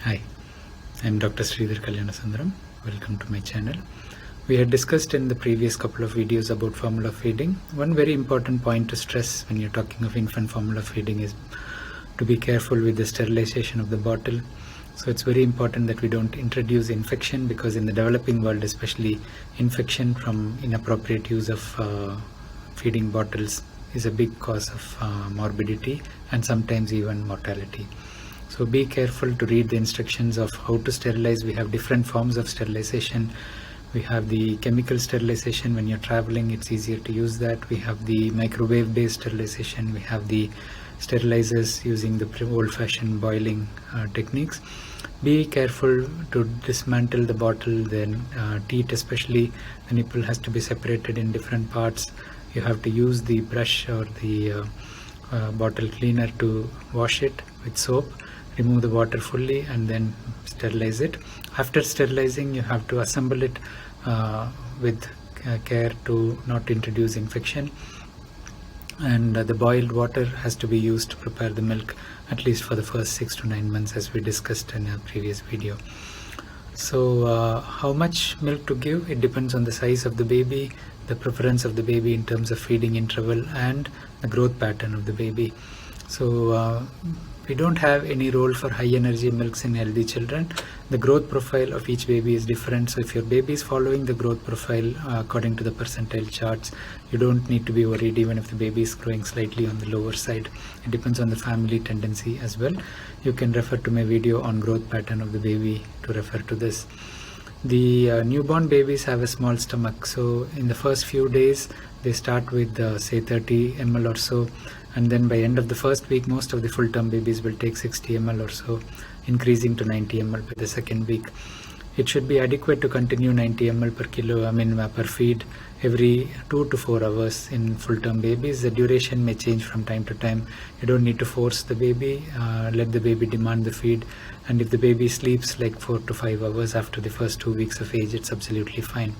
Hi, I'm Dr. Sridhar Kalyanasundram. Welcome to my channel. We had discussed in the previous couple of videos about formula feeding. One very important point to stress when you're talking of infant formula feeding is to be careful with the sterilization of the bottle. So it's very important that we don't introduce infection, because in the developing world especially, infection from inappropriate use of feeding bottles is a big cause of morbidity and sometimes even mortality. So be careful to read the instructions of how to sterilize. We have different forms of sterilization. We have the chemical sterilization. When you're traveling, it's easier to use that. We have the microwave based sterilization. We have the sterilizers using the old-fashioned boiling techniques. Be careful to dismantle the bottle. Then teat, especially the nipple, has to be separated in different parts. You have to use the brush or the bottle cleaner to wash it with soap, remove the water fully, and then sterilize it. After sterilizing, you have to assemble it with care to not introduce infection. And the boiled water has to be used to prepare the milk, at least for the first 6 to 9 months, as we discussed in a previous video. So how much milk to give? It depends on the size of the baby, the preference of the baby in terms of feeding interval, and the growth pattern of the baby. So we don't have any role for high energy milks in healthy children. The growth profile of each baby is different. So if your baby is following the growth profile according to the percentile charts, you don't need to be worried even if the baby is growing slightly on the lower side. It depends on the family tendency as well. You can refer to my video on growth pattern of the baby to refer to this. The newborn babies have a small stomach, so in the first few days they start with say 30 ml or so, and then by end of the first week most of the full-term babies will take 60 ml or so, increasing to 90 ml by the second week. It should be adequate to continue 90 ml per kilo, per feed every 2 to 4 hours in full-term babies. The duration may change from time to time. You don't need to force the baby. Let the baby demand the feed. And if the baby sleeps like 4 to 5 hours after the first 2 weeks of age, it's absolutely fine.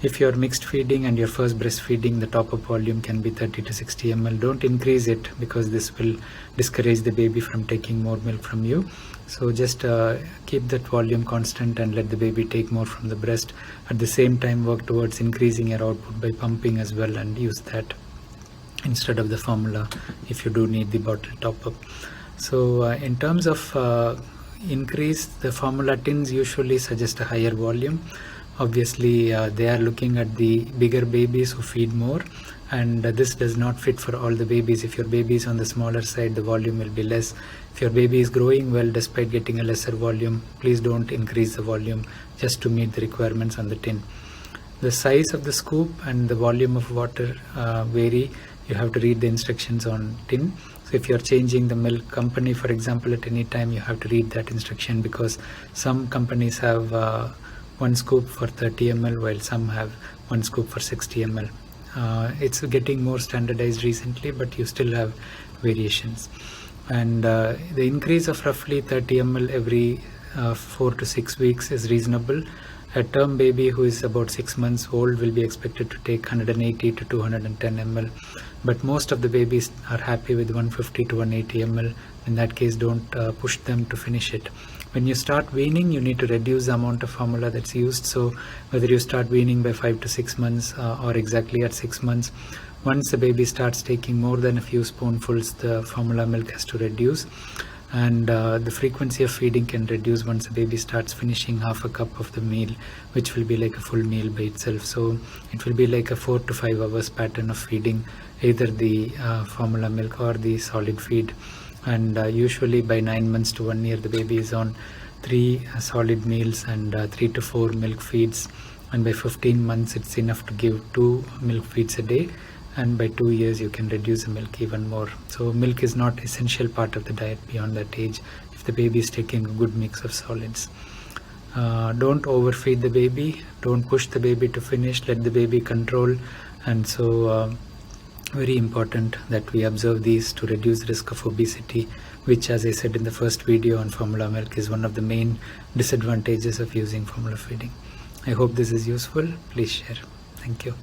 If you're mixed feeding and you're first breastfeeding, the top-up volume can be 30 to 60 ml. Don't increase it, because this will discourage the baby from taking more milk from you. So just keep that volume constant and let the baby take more from the breast. At the same time, work towards increasing your output by pumping as well, and use that instead of the formula if you do need the bottle top-up. So in terms of increase, the formula tins usually suggest a higher volume. Obviously, they are looking at the bigger babies who feed more, and this does not fit for all the babies. If your baby is on the smaller side, the volume will be less. If your baby is growing well despite getting a lesser volume, please don't increase the volume just to meet the requirements on the tin. The size of the scoop and the volume of water vary. You have to read the instructions on tin. So if you're changing the milk company, for example, at any time, you have to read that instruction, because some companies have 1 scoop for 30 ml while some have 1 scoop for 60 ml. It's getting more standardized recently, but you still have variations. And the increase of roughly 30 ml every 4 to 6 weeks is reasonable. A term baby who is about 6 months old will be expected to take 180 to 210 ml, but most of the babies are happy with 150 to 180 ml. In that case, don't push them to finish it. When you start weaning, you need to reduce the amount of formula that's used. So whether you start weaning by 5 to 6 months or exactly at 6 months, once the baby starts taking more than a few spoonfuls, the formula milk has to reduce. And the frequency of feeding can reduce once the baby starts finishing half a cup of the meal, which will be like a full meal by itself. So it will be like a 4 to 5 hours pattern of feeding either the formula milk or the solid feed. And usually by 9 months to 1 year, the baby is on 3 solid meals and 3 to 4 milk feeds. And by 15 months, it's enough to give 2 milk feeds a day. And by 2 years, you can reduce the milk even more. So milk is not essential part of the diet beyond that age if the baby is taking a good mix of solids. Don't overfeed the baby. Don't push the baby to finish. Let the baby control. And so very important that we observe these to reduce the risk of obesity, which, as I said in the first video on formula milk, is one of the main disadvantages of using formula feeding. I hope this is useful. Please share. Thank you.